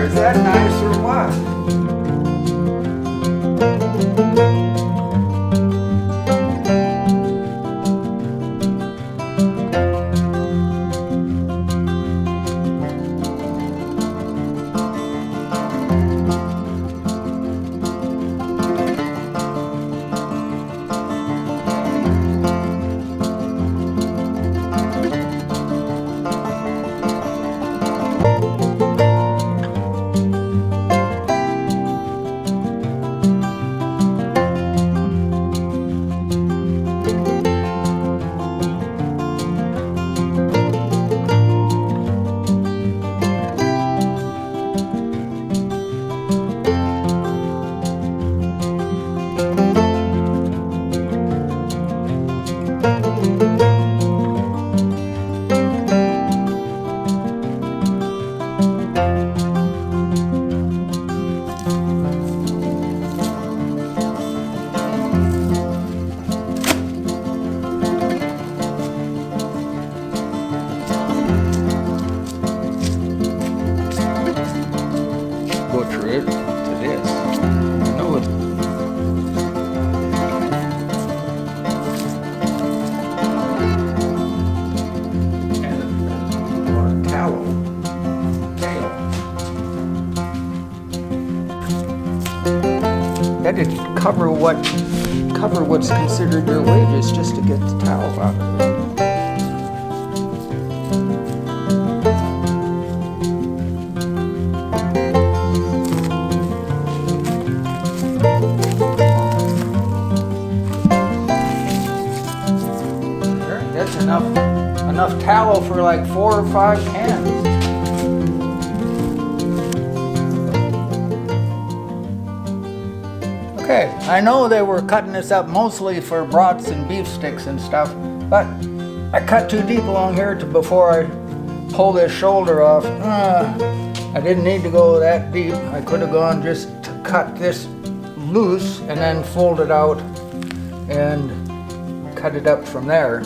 Is that nice or what? Butcher it to this. I know it. And or tallow tail. That is cover what's considered your wages just to get the tallow out of it. That's enough tallow for like 4 or 5 cans. Okay, I know they were cutting this up mostly for brats and beef sticks and stuff, but I cut too deep along here before I pull this shoulder off. I didn't need to go that deep. I could have gone just to cut this loose and then fold it out and cut it up from there,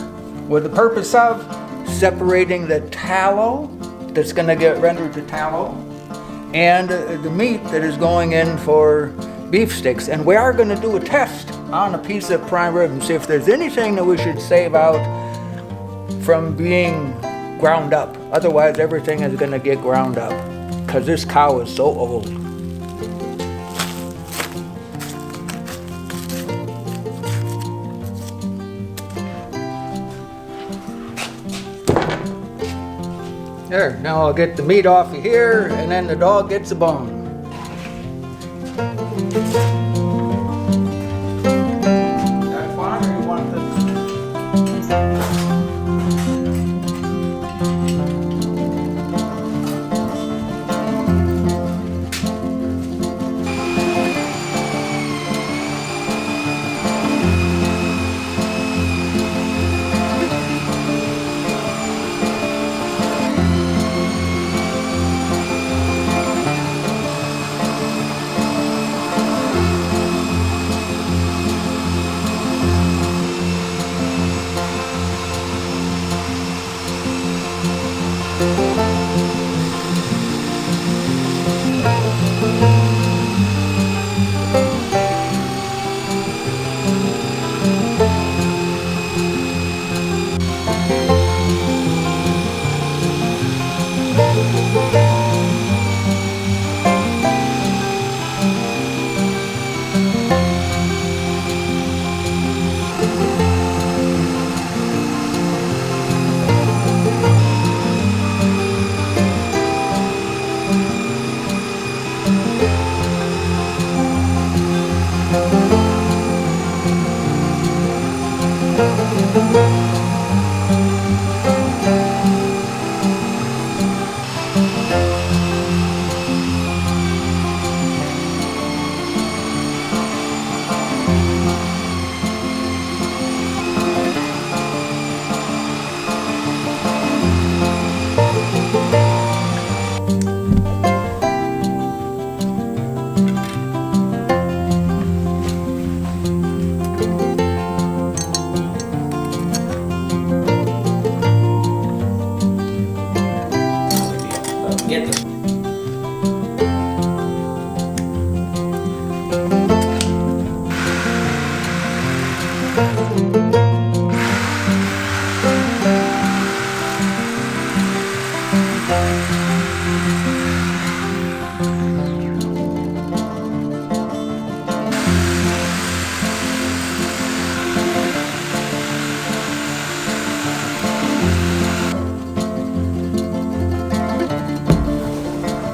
with the purpose of separating the tallow that's going to get rendered to tallow and the meat that is going in for beef sticks. And we are going to do a test on a piece of prime rib and see if there's anything that we should save out from being ground up. Otherwise everything is going to get ground up because this cow is so old. There, now I'll get the meat off of here, and then the dog gets a bone. That's fine, or you want this? Get this.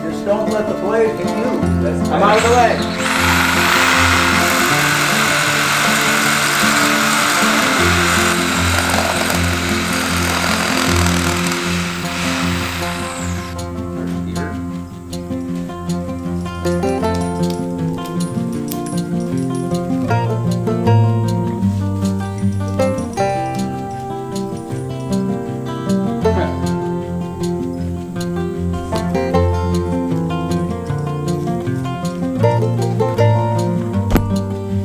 Just don't let the blade hit you. That's I'm out of the way.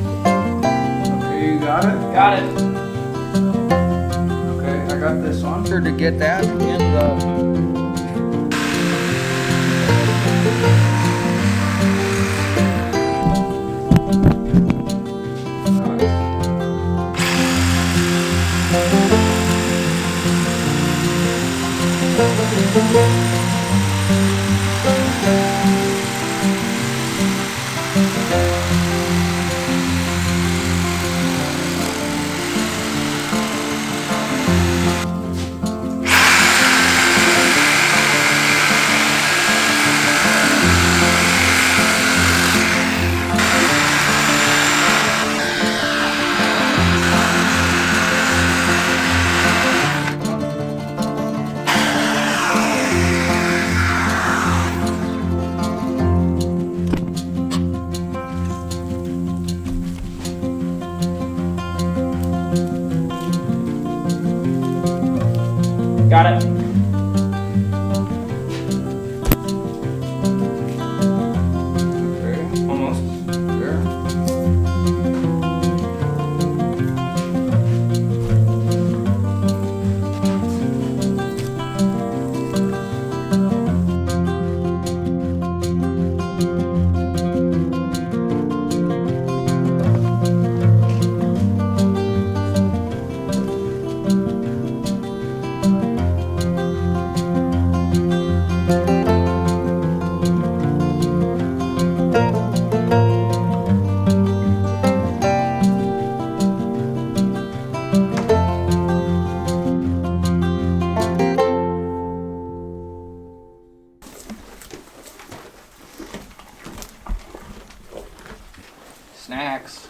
Okay, you got it? Got it. Okay, I got this on. To get that in the... Got it. Okay, Almost. there. Snacks.